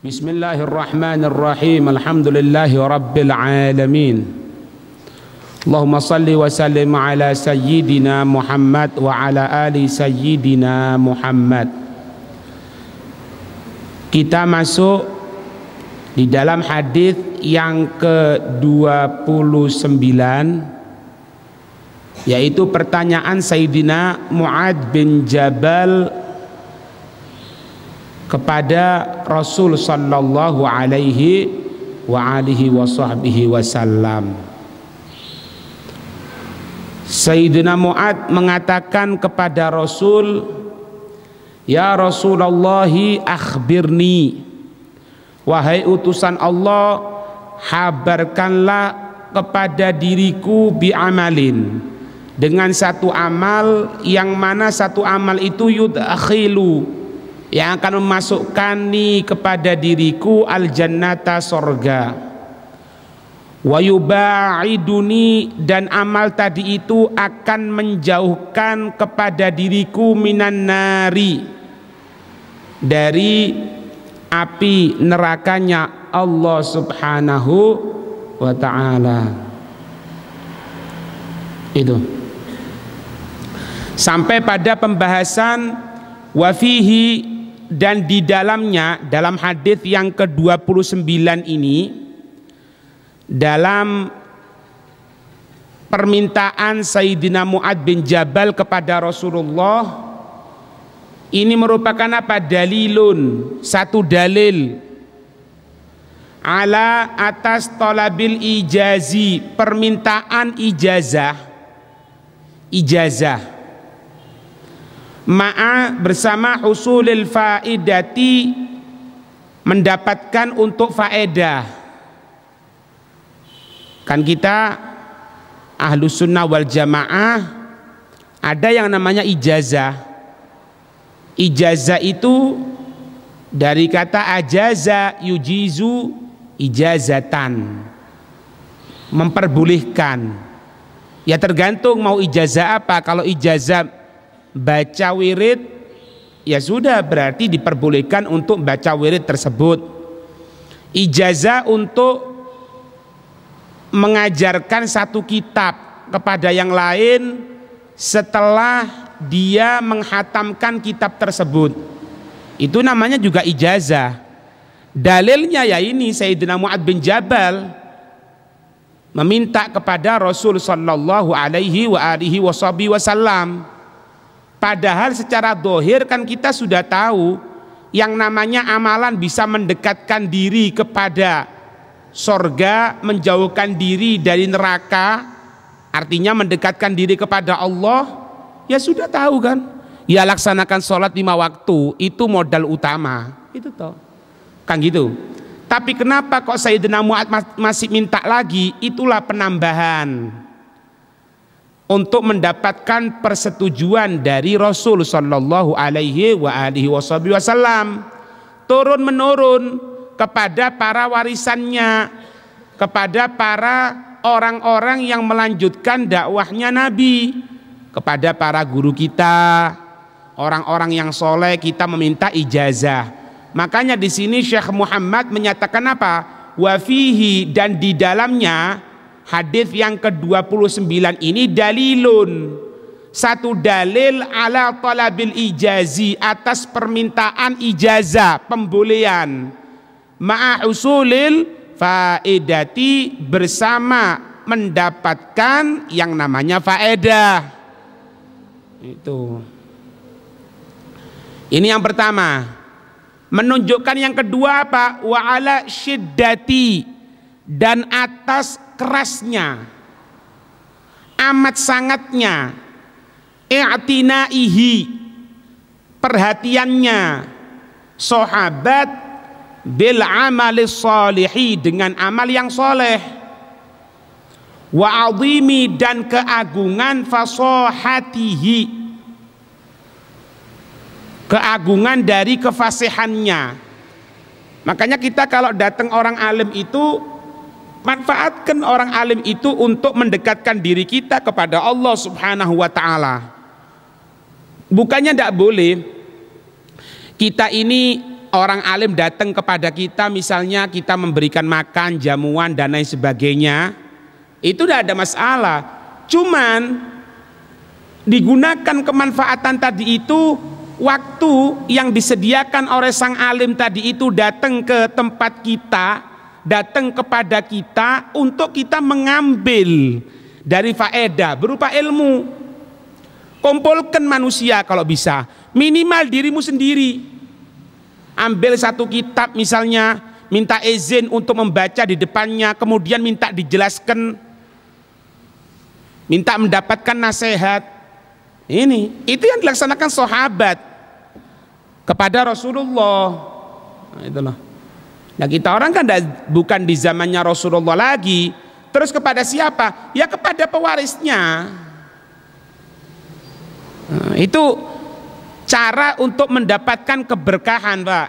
Bismillahirrahmanirrahim. Alhamdulillahi rabbil alamin. Allahumma salli wa sallim ala sayyidina Muhammad wa ala ali sayyidina Muhammad. Kita masuk di dalam hadis yang ke-29, yaitu pertanyaan Sayyidina Mu'adz bin Jabal kepada Rasul sallallahu alaihi wa alihi wa sahbihi wasallam. Sayyidina Mu'adz mengatakan kepada Rasul, "Ya Rasulullah, akhbirni, wahai utusan Allah, habarkanlah kepada diriku bi'amalin, dengan satu amal yang mana satu amal itu yudakhilu, yang akan memasukkan kepada diriku al-jannata, sorga, wa yubaiduni, dan amal tadi itu akan menjauhkan kepada diriku minan nari, dari api nerakanya Allah subhanahu wa ta'ala." Itu sampai pada pembahasan wafihi, dan di dalamnya, dalam hadis yang ke-29 ini, dalam permintaan Sayyidina Mu'adz bin Jabal kepada Rasulullah, ini merupakan apa? Dalilun, satu dalil ala atas talabil ijazi, permintaan ijazah, ma'a, bersama husulil faidati, mendapatkan untuk faedah. Kan kita ahlus sunnah wal jamaah ada yang namanya ijazah. Ijazah itu dari kata ajaza yujizu ijazatan, memperbolehkan. Ya tergantung mau ijazah apa. Kalau ijazah baca wirid, ya sudah, berarti diperbolehkan untuk baca wirid tersebut. Ijazah untuk mengajarkan satu kitab kepada yang lain setelah dia menghatamkan kitab tersebut, itu namanya juga ijazah. Dalilnya ya ini, Sayyidina Mu'adz bin Jabal meminta kepada Rasul sallallahu alaihi wa alihi wasallam. Padahal secara dohir kan kita sudah tahu yang namanya amalan bisa mendekatkan diri kepada sorga, menjauhkan diri dari neraka, artinya mendekatkan diri kepada Allah. Ya sudah tahu kan, ya laksanakan sholat 5 waktu, itu modal utama, itu toh kan gitu. Tapi kenapa kok Sayyidina Mu'adz masih minta lagi? Itulah penambahan untuk mendapatkan persetujuan dari Rasul sallallahu alaihi wa alihi wasallam, turun menurun kepada para warisannya, kepada para orang-orang yang melanjutkan dakwahnya Nabi, kepada para guru kita, orang-orang yang soleh, kita meminta ijazah. Makanya di sini Syekh Muhammad menyatakan apa? Wafihi, dan di dalamnya hadis yang ke-29 ini dalilun, satu dalil ala talabil ijazi, atas permintaan ijazah, pembolehan, ma'a usulil faedati, bersama mendapatkan yang namanya faedah. Itu. Ini yang pertama. Menunjukkan yang kedua apa? Wa ala syiddati, dan atas kerasnya, amat sangatnya, i'tinaihi, perhatiannya sahabat bil amali sholihi, dengan amal yang soleh, wa azimi, dan keagungan fasahatihi, keagungan dari kefasihannya. Makanya kita kalau datang orang alim itu, manfaatkan orang alim itu untuk mendekatkan diri kita kepada Allah subhanahu wa ta'ala. Bukannya tidak boleh kita ini orang alim datang kepada kita, misalnya kita memberikan makan, jamuan dan lain sebagainya, itu tidak ada masalah. Cuman digunakan kemanfaatan tadi itu, waktu yang disediakan oleh sang alim tadi itu datang ke tempat kita, datang kepada kita untuk kita mengambil dari faedah berupa ilmu. Kumpulkan manusia kalau bisa, minimal dirimu sendiri. Ambil satu kitab misalnya, minta izin untuk membaca di depannya, kemudian minta dijelaskan, minta mendapatkan nasihat. Itu yang dilaksanakan sahabat kepada Rasulullah. Nah, itulah. Nah, kita orang kan bukan di zamannya Rasulullah lagi. Terus kepada siapa? Ya kepada pewarisnya. Nah, itu cara untuk mendapatkan keberkahan, Pak.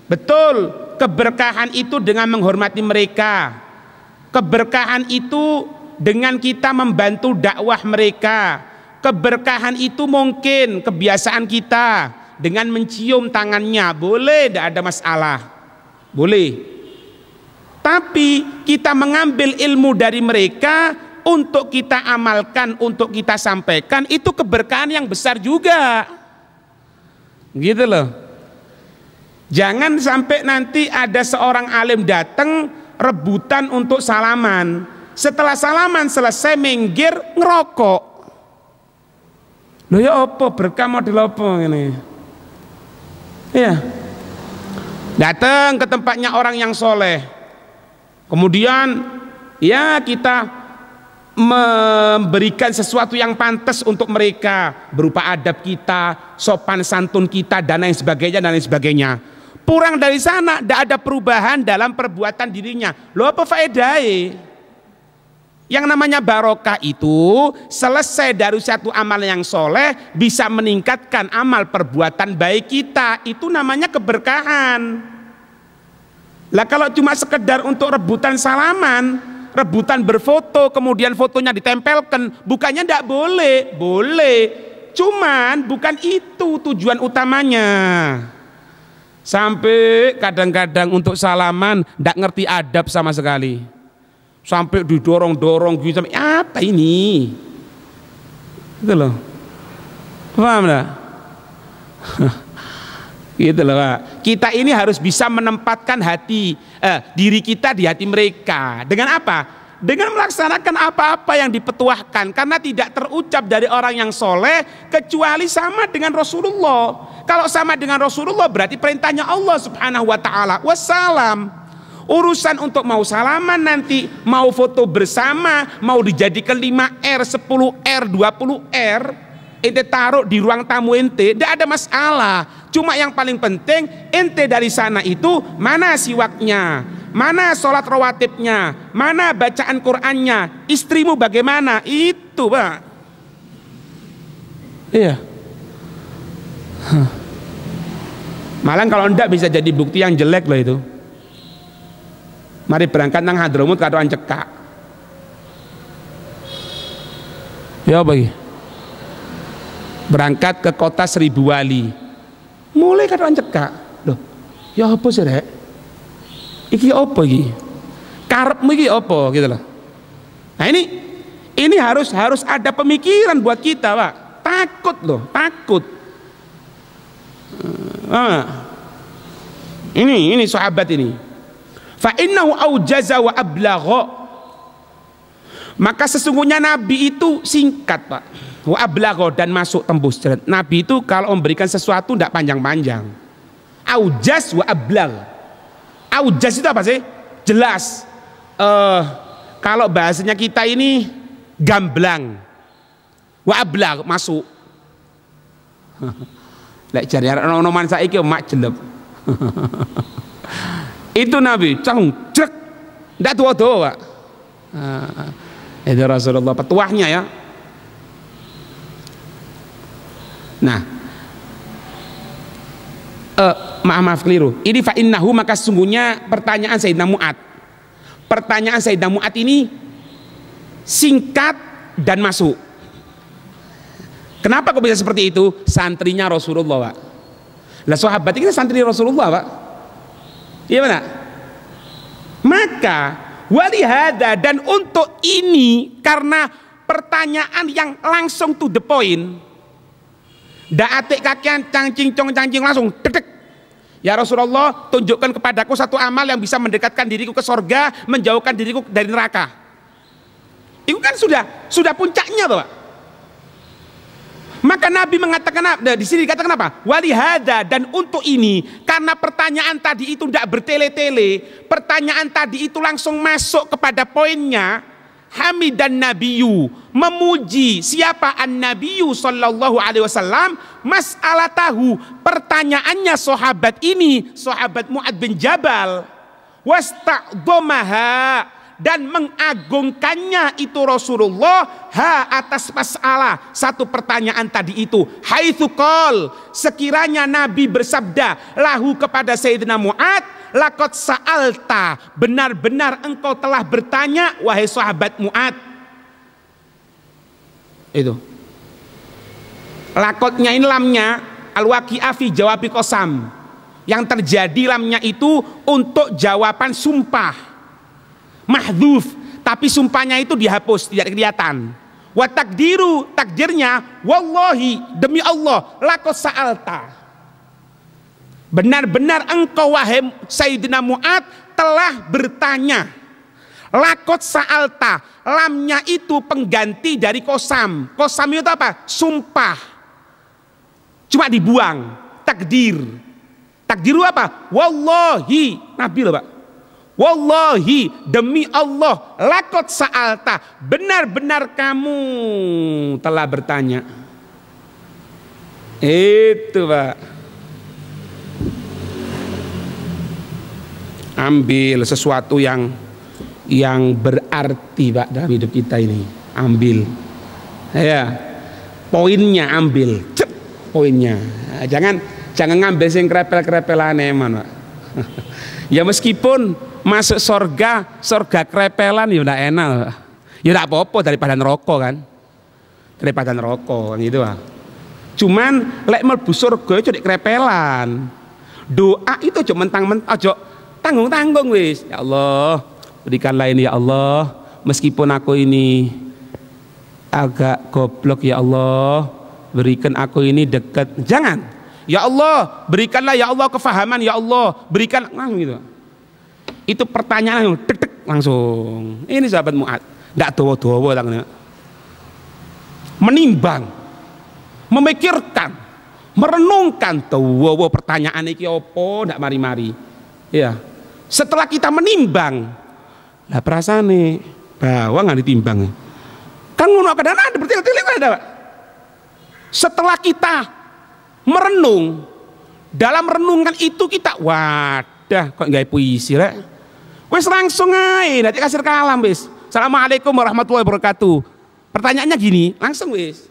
Betul, keberkahan itu dengan menghormati mereka. Keberkahan itu dengan kita membantu dakwah mereka. Keberkahan itu mungkin kebiasaan kita dengan mencium tangannya, boleh, tidak ada masalah, boleh. Tapi kita mengambil ilmu dari mereka untuk kita amalkan, untuk kita sampaikan, itu keberkahan yang besar juga, gitu loh. Jangan sampai nanti ada seorang alim datang rebutan untuk salaman, setelah salaman selesai minggir ngerokok. Loh ya apa berkah model apa ini? Ya, datang ke tempatnya orang yang soleh, kemudian ya kita memberikan sesuatu yang pantas untuk mereka berupa adab kita, sopan santun kita dan lain sebagainya dan lain sebagainya. Kurang dari sana, tidak ada perubahan dalam perbuatan dirinya. Loh apa faedahnya? Yang namanya barokah itu selesai dari satu amal yang soleh bisa meningkatkan amal perbuatan baik kita, itu namanya keberkahan. Lah kalau cuma sekedar untuk rebutan salaman, rebutan berfoto, kemudian fotonya ditempelkan, bukannya tidak boleh, boleh. Cuman bukan itu tujuan utamanya. Sampai kadang-kadang untuk salaman tidak ngerti adab sama sekali. Sampai didorong-dorong gitu, apa ini? Gitu loh. Paham enggak? Gitu loh, Pak. Kita ini harus bisa menempatkan diri kita di hati mereka. Dengan apa? Dengan melaksanakan apa-apa yang dipetuahkan, karena tidak terucap dari orang yang soleh kecuali sama dengan Rasulullah. Kalau sama dengan Rasulullah berarti perintahnya Allah Subhanahu wa taala. Wassalam. Urusan untuk mau salaman nanti, mau foto bersama, mau dijadikan 5R, 10R, 20R, ente taruh di ruang tamu ente, tidak ada masalah. Cuma yang paling penting ente dari sana itu mana siwaknya, mana sholat rawatibnya, mana bacaan Qur'annya, istrimu bagaimana, itu Pak. Iya. Malah kalau enggak bisa jadi bukti yang jelek loh itu. Mari berangkat nang Hadramut kadoan cekak. Ya bagi. Berangkat ke kota 1000 wali. Mulai kadoan cekak. Loh, ya apa sih rek? Iki apa iki? Karepmu iki apa gitu loh. Nah ini harus ada pemikiran buat kita, Pak. Takut loh, takut. Ini sahabat ini. Fa innahu aujaza wa ablagha. Maka sesungguhnya Nabi itu singkat, Pak. Wa ablagha, dan masuk tembus. Nabi itu kalau memberikan sesuatu tidak panjang-panjang. Aujaz wa ablag. Aujaz itu apa sih? Jelas. Kalau bahasanya kita ini gamblang. Wa ablag, masuk. Lek jare ono man saiki mak jeleb. Itu Nabi, cek, tidak tua-tua, Pak. Itu Rasulullah petuahnya ya. Nah, maaf keliru. Ini fa innahu, maka sesungguhnya pertanyaan Sayyidina Mu'ad. Pertanyaan Sayyidina Mu'ad ini singkat dan masuk. Kenapa kok bisa seperti itu? Santrinya Rasulullah, Pak. Lah sahabat ini santri Rasulullah, Pak. Iya mana? Maka walihada, dan untuk ini, karena pertanyaan yang langsung to the point, ndak atik kakian cangcing langsung dedek. Ya Rasulullah, tunjukkan kepadaku satu amal yang bisa mendekatkan diriku ke sorga, menjauhkan diriku dari neraka. Itu kan sudah puncaknya, Pak. Maka Nabi mengatakan, di sini dikatakan apa? Walihada, dan untuk ini, karena pertanyaan tadi itu tidak bertele-tele, pertanyaan tadi itu langsung masuk kepada poinnya. Hamidan Nabiyu, memuji siapa an-Nabiyu sallallahu alaihi wasallam, mas'alatahu, pertanyaannya sahabat ini, sahabat Mu'ad bin Jabal, wasta'dhamaha, dan mengagungkannya itu Rasulullah atas masalah satu pertanyaan tadi itu. Haitsu qol, sekiranya Nabi bersabda lahu kepada Sayyidina Mu'ad, laqad sa'alta, benar-benar engkau telah bertanya wahai sahabat Mu'ad. Itu laqadnya ini lamnya al-waqi'ah fi jawabi qasam, yang terjadi lamnya itu untuk jawaban sumpah mahdhuf, tapi sumpahnya itu dihapus, tidak kelihatan. Wa takdiru, takdirnya wallahi, demi Allah, laqad sa'alta, benar-benar engkau wahai Sayyidina Mu'ad telah bertanya. Laqad sa'alta, lamnya itu pengganti dari kosam. Kosam itu apa? Sumpah, cuma dibuang. Takdiru apa? Wallahi, Nabi loh, Pak. Wallahi, demi Allah, laqad sa'alta, benar-benar kamu telah bertanya. Itu, Pak. Ambil sesuatu yang berarti, Pak, dalam hidup kita ini. Ambil. Ya. Poinnya ambil. Cep, poinnya. Jangan ngambil sing krepel-krepelan eman, Pak. Ya meskipun masuk surga krepelan ya udah enak, ya udah apa-apa daripada neraka kan, gitu lah. Cuman lek mlebu surga itu krepelan. Doa itu aja mentang-mentang, aja tanggung-tanggung wis. Ya Allah, berikanlah ini ya Allah, meskipun aku ini agak goblok ya Allah, berikan aku ini dekat. Jangan. Ya Allah, berikanlah ya Allah kefahaman, ya Allah, berikan langsung gitu. Itu pertanyaan yang tek langsung. Ini sahabat Mu'ad, enggak dawa-dawa tangannya. Menimbang, memikirkan, merenungkan, dawa pertanyaan iki opo ndak mari-mari. Ya. Setelah kita menimbang, lah perasaane bawang nggak ditimbang. Kan ngono kadang ada bertele-tele ada, Pak. Setelah kita merenung, dalam renungan itu kita wadah kok nggak puisi rek, wes langsung aja nanti kasih kalam wes. Assalamualaikum warahmatullahi wabarakatuh. Pertanyaannya gini langsung wes.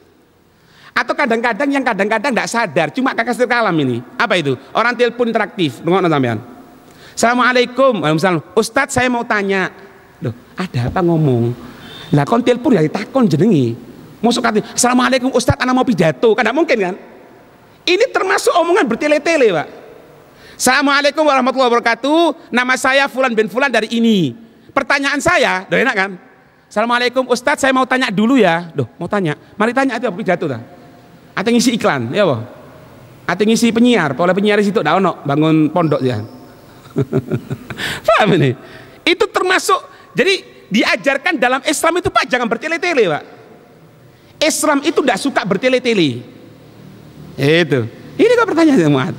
Atau kadang-kadang yang nggak sadar cuma kasih kalam ini apa itu, orang telepon interaktif dengar sampean. Assalamualaikum, waalaikumsalam. Ustadz saya mau tanya, loh ada apa ngomong? Lah kon telepon ya ditakon jenengi. Masuk kata Assalamualaikum Ustadz, anak mau pidato, kan nggak mungkin kan? Ini termasuk omongan bertele-tele, Pak. Assalamualaikum warahmatullahi wabarakatuh. Nama saya Fulan bin Fulan dari ini. Pertanyaan saya, udah enak kan? Assalamualaikum Ustadz, saya mau tanya dulu ya. Loh, mau tanya? Mari tanya itu apa pidato dah? Atau ngisi iklan, ya Pak? Atau ngisi penyiar? Oleh penyiar di situ, dah ono bangun pondok ya. Paham ini? Itu termasuk. Jadi diajarkan dalam Islam itu Pak jangan bertele-tele, Pak. Islam itu tidak suka bertele-tele. Itu. Ini kok pertanyaan Mu'ad.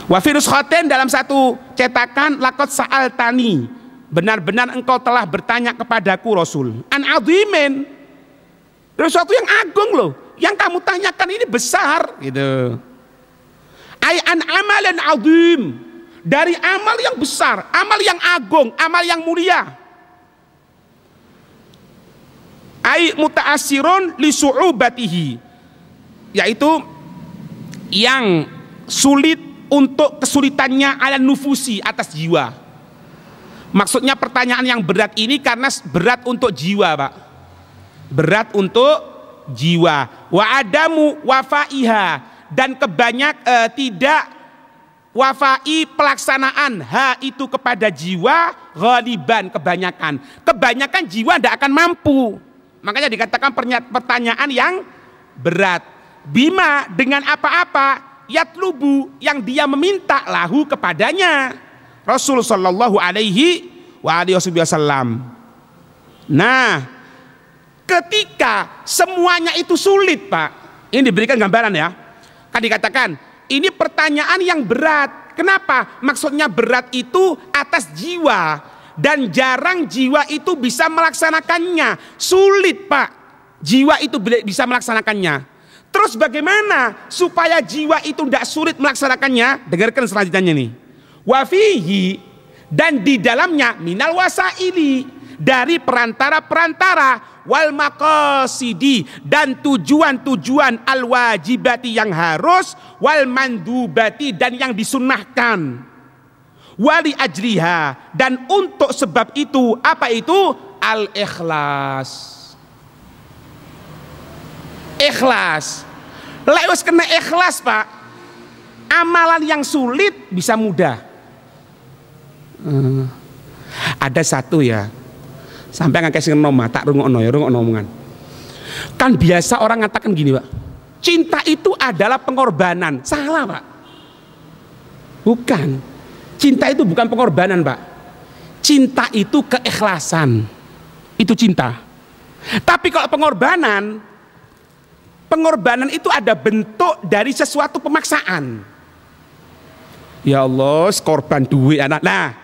Wa fi nuskhatin, dalam satu cetakan, laqad sa'altani, benar-benar engkau telah bertanya kepadaku Rasul. An azimin, dari sesuatu yang agung loh, yang kamu tanyakan ini besar gitu. Ai an amalan azim, dari amal yang besar, amal yang agung, amal yang mulia. Ai muta'assirun li su'ubatihi, yaitu yang sulit untuk kesulitannya ala nufusi, atas jiwa. Maksudnya pertanyaan yang berat ini karena berat untuk jiwa, Pak. Berat untuk jiwa. wa adamu wafaiha, dan tidak wafai pelaksanaan itu kepada jiwa ghaliban, kebanyakan jiwa tidak akan mampu. Makanya dikatakan pertanyaan yang berat. Bima, dengan apa-apa, yatlubu, yang dia meminta lahu kepadanya Rasul sallallahu alaihi wasallam. Nah, ketika semuanya itu sulit, Pak, ini diberikan gambaran ya, kan dikatakan ini pertanyaan yang berat. Kenapa? Maksudnya berat itu atas jiwa, dan jarang jiwa itu bisa melaksanakannya. Sulit, Pak, jiwa itu bisa melaksanakannya. Terus bagaimana supaya jiwa itu tidak sulit melaksanakannya? Dengarkan selanjutnya nih. Wafihi, dan di dalamnya minal wasaili, dari perantara-perantara, wal maqasidi, dan tujuan-tujuan al wajibati yang harus, wal mandubati, dan yang disunnahkan, wali ajliha, dan untuk sebab itu, apa itu? Al ikhlas. Ikhlas. Lewat kena ikhlas, Pak, amalan yang sulit bisa mudah. Ada satu ya, sampai nggak kasih nomor, tak rungokno ya, rungokno omongan. Kan biasa orang ngatakan gini, Pak, cinta itu adalah pengorbanan. Salah, Pak. Bukan. Cinta itu bukan pengorbanan, Pak. Cinta itu keikhlasan. Itu cinta. Tapi kalau pengorbanan itu ada bentuk dari sesuatu pemaksaan. Ya Allah, korban duit anak. Nah,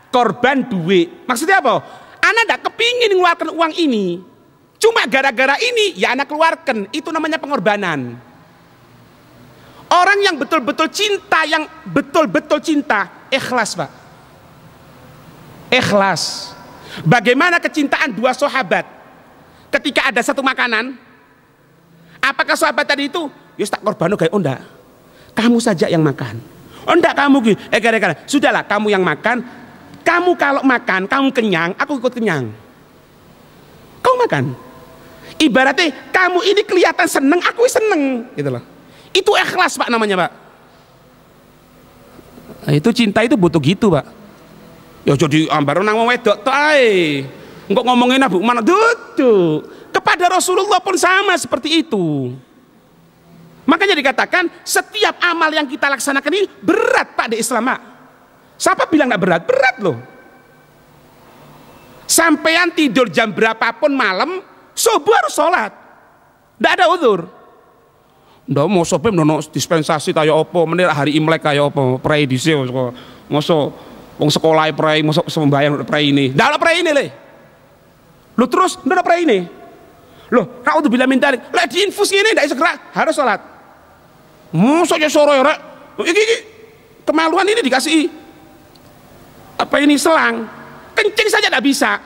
korban duit. Maksudnya apa? Anak tidak kepingin mengeluarkan uang ini, cuma gara-gara ini ya anak keluarkan. Itu namanya pengorbanan. Orang yang betul-betul cinta, ikhlas, Pak. Ikhlas. Bagaimana kecintaan dua sahabat ketika ada satu makanan? Apakah sahabat tadi itu yus tak korbano kayak onda, kamu saja yang makan. Onda kamu sudahlah, kamu yang makan. Kamu kalau makan, kamu kenyang, aku ikut kenyang. Kau makan. Ibaratnya kamu ini kelihatan seneng, aku seneng, gitu loh. Itu ikhlas, Pak, namanya, Pak. Nah, itu cinta itu butuh gitu, Pak. Ya jadi ambar nang wong wedok tok ae. Engko ngomongin Abu mana duduk. Kepada Rasulullah pun sama seperti itu. Makanya dikatakan setiap amal yang kita laksanakan ini berat, Pak, di Islam, Pak. Siapa bilang gak berat? Berat loh. Sampean tidur jam berapapun malam, subuh harus sholat. Tidak ada uzur. Ndak mau sampai nono dispensasi kayak apa, menir hari Imlek kayak apa, pray dhisik mosok wong sekolah pray, mosok sembahyang pray ini. Ndak ada pray ini le. Lu terus ndak ada pray ini. Loh, naudzubillah min dzalik. Lah diinfus ini ndak segera harus sholat. Mosok ya sore rek. Iki kemaluan ini dikasih apa ini selang, kencing saja tidak bisa,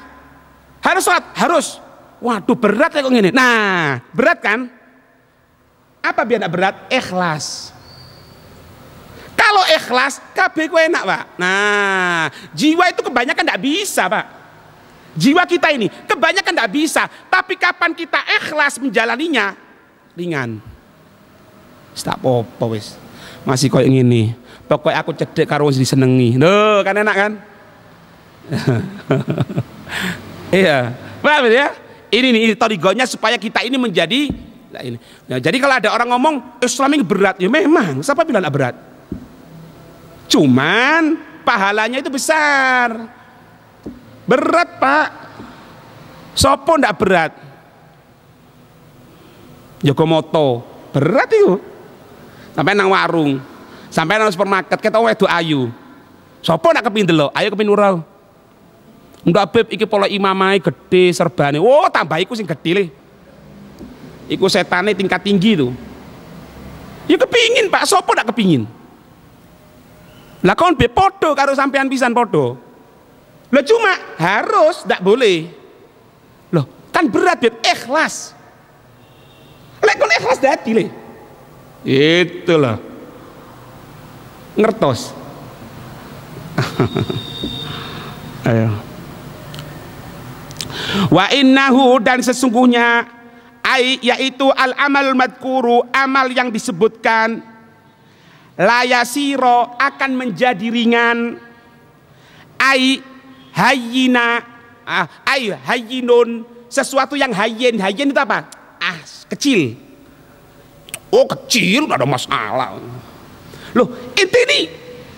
harus sholat, harus. Waduh, berat ya kok gini. Nah, berat kan? Apa biar tidak berat? Ikhlas. Kalau ikhlas, kabeh ku enak, Pak. Nah, jiwa itu kebanyakan tidak bisa, Pak. Jiwa kita ini kebanyakan tidak bisa. Tapi kapan kita ikhlas menjalaninya, ringan. Tak apa-apa wis. Masih koyo ngene. Pokoknya aku cedek karo wis disenengi. Loh, kan enak kan? Iya. Paham ya? Ini torigonya supaya kita ini menjadi ini. Nah, jadi kalau ada orang ngomong Islam ini berat, ya memang. Siapa bilang enggak berat? Cuman pahalanya itu besar. Berat, Pak. Sopo ndak berat? Jogomoto berat itu. Sampai nang warung, sampai nang supermarket kita wedok ayu. Sopo nak kepin delok? Ayo kepin urau. Ndak beb iki pola imamai gede serbane. Oh, tambah iku sing gede le. Iku setane tingkat tinggi tuh. Ya kepingin, Pak. Sopo ndak kepingin? Lah kon be podo karo sampean pisan podo. Lah cuma harus ndak boleh. Loh, kan berat beb, ikhlas. Lek kon ikhlas dadi le. Itulah ngertos. Ayo. Wa innahu, dan sesungguhnya yaitu al amal madkuru, amal yang disebutkan, la yasiro, akan menjadi ringan, hayyina, hayyinun, sesuatu yang hayyin. Hayyin itu apa? Kecil. Oh kecil, gak ada masalah. Loh ini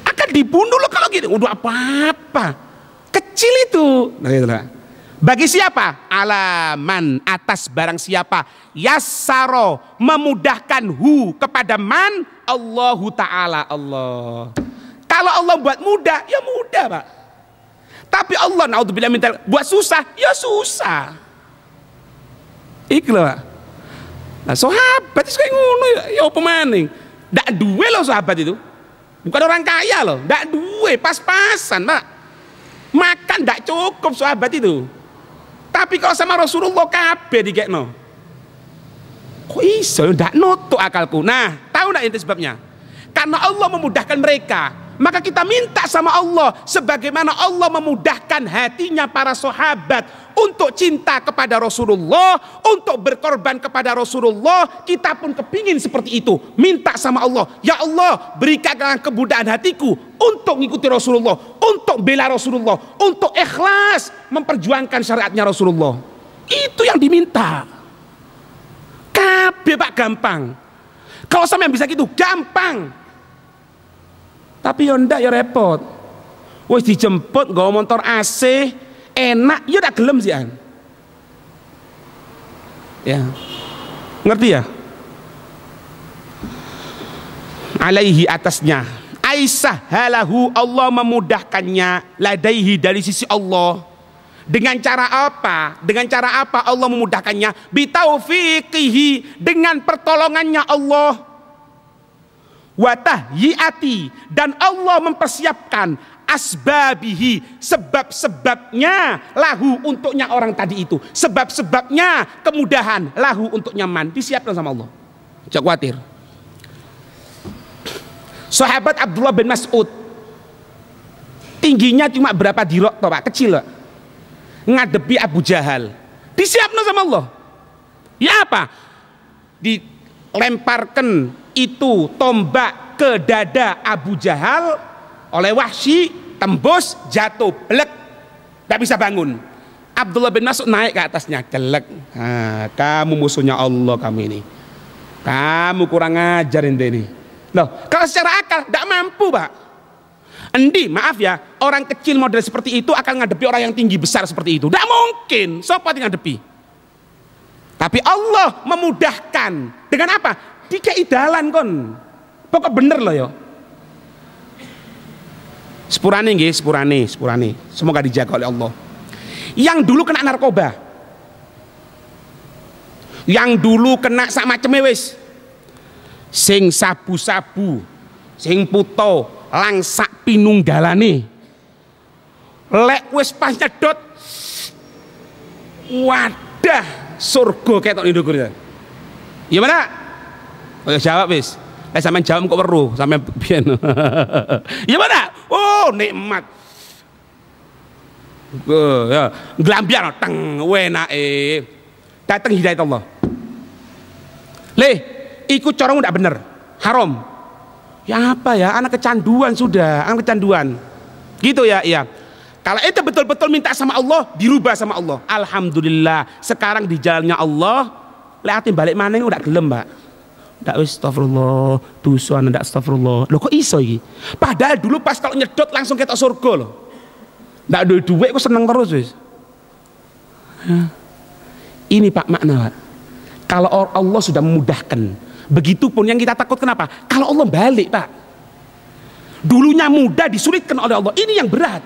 akan dibunuh loh kalau gitu. Udah apa-apa, kecil itu. Bagi siapa? Alaman, atas barang siapa, yassaro, memudahkan kepada man, Allahu ta'ala, Allah. Kalau Allah buat mudah, ya mudah Pak. Tapi Allah naudzubillah min dzalik buat susah, ya susah. Iku lho Pak. Nah sahabat itu kayak ngono ya apa maning. Ndak duwe loh sahabat itu. Bukan orang kaya loh, ndak duwe, pas-pasan Pak. Makan ndak cukup sahabat itu. Tapi kalau sama Rasulullah kabeh dikekno. Kok iso ndak nutuk akalku. Nah, tahu ndak itu sebabnya? Karena Allah memudahkan mereka. Maka kita minta sama Allah sebagaimana Allah memudahkan hatinya para sahabat untuk cinta kepada Rasulullah, untuk berkorban kepada Rasulullah. Kita pun kepingin seperti itu. Minta sama Allah, ya Allah berikanlah kemudahan hatiku untuk mengikuti Rasulullah, untuk bela Rasulullah, untuk ikhlas memperjuangkan syariatnya Rasulullah. Itu yang diminta. Kabeh Pak gampang. Kalau sampean bisa gitu gampang. Tapi ya ndak ya repot. Wis dijemput nggawa motor AC, enak ya tak gelem sih an. Ya. Ngerti ya? Alaihi, atasnya. Aisyah halahu, Allah memudahkannya, ladaihi, dari sisi Allah. Dengan cara apa? Dengan cara apa Allah memudahkannya? Bitaufiqihi, dengan pertolongannya Allah. Watahyiati, dan Allah mempersiapkan asbabihi, sebab-sebabnya lahu, untuknya orang tadi itu, sebab-sebabnya kemudahan lahu, untuk nyaman, disiapkan sama Allah. Jangan khawatir. Sahabat Abdullah bin Mas'ud tingginya cuma berapa dirok toh Pak, kecil Pak. Ngadepi Abu Jahal, disiapkan sama Allah. Ya apa? Dilemparkan itu tombak ke dada Abu Jahal oleh Wahsy, tembus, jatuh, blek, gak bisa bangun. Abdullah bin Mas'ud naik ke atasnya, gelek. Kamu musuhnya Allah, kamu ini. Kamu kurang ajar ini. Loh, kalau secara akal gak mampu Pak. Endi, maaf ya, orang kecil model seperti itu akan ngadepi orang yang tinggi besar seperti itu. Gak mungkin, siapa yang ngadepi? Tapi Allah memudahkan dengan apa? Dikei dalan kon. Pokok bener loh yo. Sepurane nggih, sepurane. Semoga dijaga oleh Allah. Yang dulu kena narkoba, yang dulu kena sak maceme wis, sing sabu-sabu, sing puto, langsak pinunggalane, lek wis pas nyedot, wadah surga ketok ndhukur ya. Ya mana? Oh ya jawab wis. Sampean jawab kok weruh, sampean piyen. Ya mana? Oh nikmat. Ya, nglambiar teng wenake. Dateng hidayah Allah. Leh, ikut caramu ndak bener. Haram. Ya apa ya? Anak kecanduan sudah, anak kecanduan. Gitu ya, iya. Kalau itu betul-betul minta sama Allah, dirubah sama Allah. Alhamdulillah, sekarang di jalannya Allah, liatin balik mana udah gelem, Mbak. Ndak wis astagfirullah, dosa ndak astagfirullah. Loh kok iso iki? Padahal dulu pas kalau nyedot langsung ketok surga loh. Ndak duwe duit kok seneng terus wis. Ini Pak makna, Pak. Kalau Allah sudah memudahkan, begitupun yang kita takut kenapa? Kalau Allah balik, Pak. Dulunya mudah disulitkan oleh Allah, ini yang berat.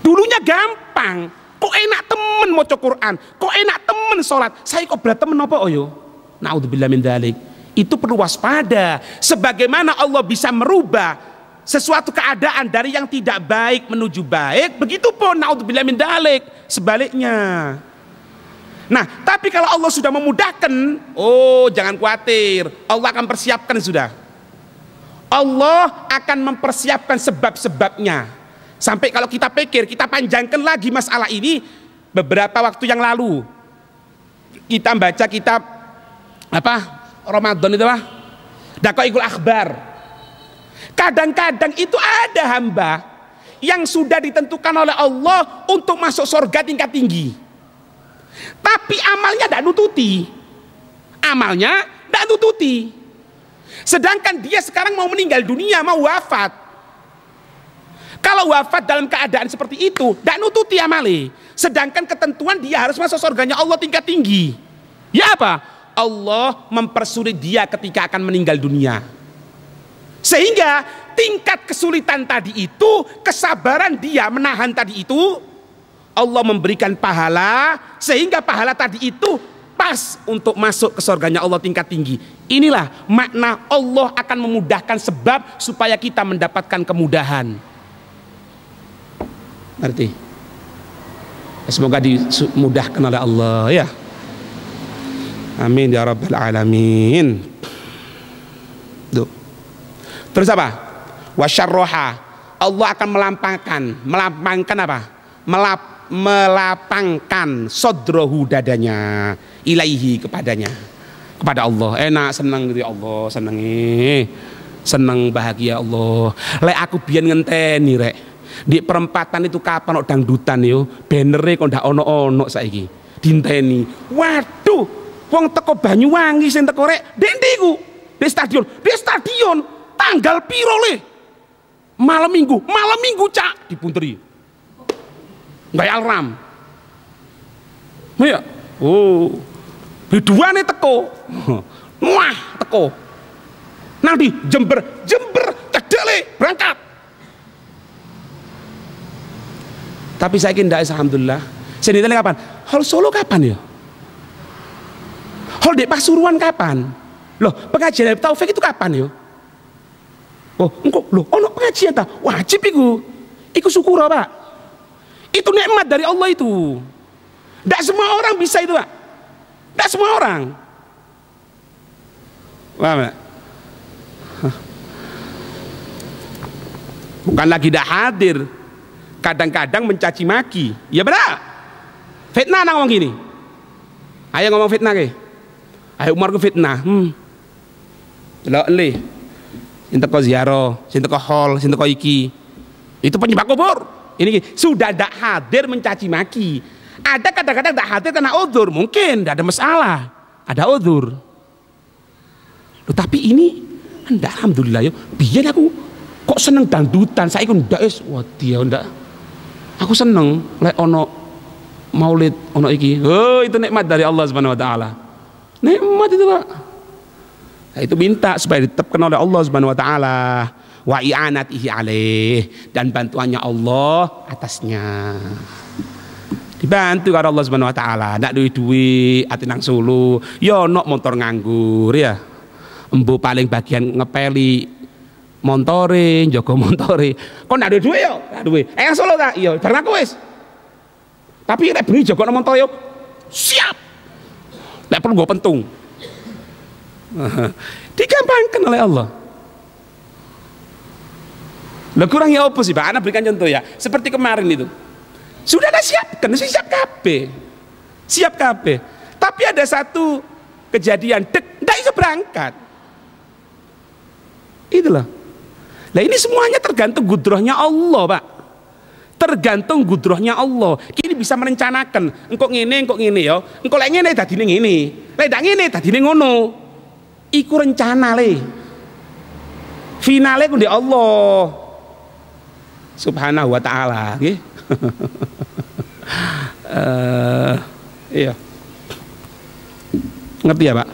Dulunya gampang, kok enak temen maca Quran, kok enak temen sholat, saya kok berat temen apa oyo? Naudzubillah min dzalik. Itu perlu waspada. Sebagaimana Allah bisa merubah sesuatu keadaan dari yang tidak baik menuju baik, begitupun naudzubillah min dzalik sebaliknya. Nah, tapi kalau Allah sudah memudahkan, oh jangan khawatir, Allah akan persiapkan sudah. Allah akan mempersiapkan sebab-sebabnya. Sampai kalau kita pikir, kita panjangkan lagi masalah ini, beberapa waktu yang lalu kita baca kitab apa Ramadan itu apa? Daqaiqul Akhbar. Kadang-kadang itu ada hamba yang sudah ditentukan oleh Allah untuk masuk surga tingkat tinggi, tapi amalnya tidak nututi. Amalnya tidak nututi. Sedangkan dia sekarang mau meninggal dunia, mau wafat. Kalau wafat dalam keadaan seperti itu, tidak nututi amali. Sedangkan ketentuan dia harus masuk surganya Allah tingkat tinggi. Ya apa? Allah mempersulit dia ketika akan meninggal dunia. Sehingga tingkat kesulitan tadi itu, kesabaran dia menahan tadi itu, Allah memberikan pahala, sehingga pahala tadi itu pas untuk masuk ke surganya Allah tingkat tinggi. Inilah makna Allah akan memudahkan sebab supaya kita mendapatkan kemudahan. Ngerti? Semoga dimudahkan oleh Allah ya. Amin ya rabbal alamin. Tuh. Terus apa? Wasyarroha, Allah akan melampangkan apa? Melapangkan sodrohu dadanya, ilaihi kepadanya, kepada Allah. Enak, senang gitu ya Allah, senang bahagia Allah. Lek aku biyen ngenteni rek, di perempatan itu kapan kok dangdutan yo, banere kok ndak ono saiki. Dinteni. Waduh, wong teko Banyuwangi sing teko rek, ndek ndi iku? Di stadion. Tanggal piro le? Malam minggu cak dipunteri. Nggak alarm. Ya. Oh. Biduane teko. Wah, teko. Nanti Jember cedek le, berangkat. Tapi saya kira alhamdulillah. Saya ditanya kapan? Hol Solo kapan ya? Hol Dek Pasuruan kapan? Loh, pengajian Taufik itu kapan ya? Oh, engkau loh, ono pengajian ta? Wajib iku. Iku syukur, Pak. Itu nikmat dari Allah itu. Tidak semua orang bisa itu, Pak. Tidak semua orang. Paham enggak? Bukan lagi tidak hadir, kadang-kadang mencaci maki. Ya benar. Fitnah nang ngomong gini. Ayo ngomong fitnah ke. Ayo Umar ke fitnah. Delok le. Sinten kok ziarah, sinten kok hol, sinten kok iki. Itu penyembah kubur. Ini sudah tidak hadir mencaci maki. Ada kadang-kadang tidak hadir karena udzur, mungkin tidak ada masalah, ada udzur. Tapi ini anda alhamdulillah yo. Biar aku kok seneng dangdutan, saya ikut ndak es. Wah dia ndak. Aku seneng lek ono maulid ono iki. Oh itu nikmat dari Allah Subhanahu Wa Taala. Nikmat itu Pak. Nah, itu minta supaya ditetapkan oleh Allah Subhanahu Wa Taala. Wa i'anatihi alaih, dan bantuannya Allah atasnya. Dibantu karo Allah Subhanahu Wa Taala. Ndak duwe-duwe ati nang Solo, ya ono motor nganggur ya. Embu paling bagian ngepeli montore, njogo montore. Kok ndak duwe duwe yo? Ndak duwe. Yang Solo ta? Iya, bareng aku wis. Tapi nek bengi njogo montore yo siap. Nek perlu nggo pentung. Digampangkan oleh Allah. Lah kurangnya apa sih Pak? Ana berikan contoh ya. Seperti kemarin itu. Sudah ada siapkan, siap kabeh. Siap kabeh. Tapi ada satu kejadian, ndak bisa berangkat. Itulah. Nah ini semuanya tergantung gudrahnya Allah, Pak. Tergantung gudrahnya Allah. Kini bisa merencanakan, engkau ngene ya. Engkau lek ngene dadine ngene. Lek ndak ngene dadine ngono. Iku rencana le. Finale ku ndek Allah Subhanahu Wa Taala, nggih. Iya. Ngerti ya, Pak?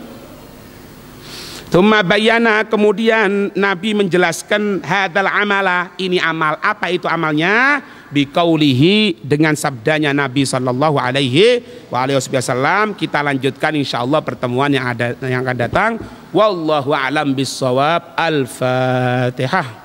Tsumma bayana, kemudian Nabi menjelaskan hadzal amala, ini amal. Apa itu amalnya? Biqaulihi, dengan sabdanya Nabi sallallahu alaihi wasallam. Kita lanjutkan insyaallah pertemuan yang akan datang. Wallahu a'lam bissawab. Al-Fatihah.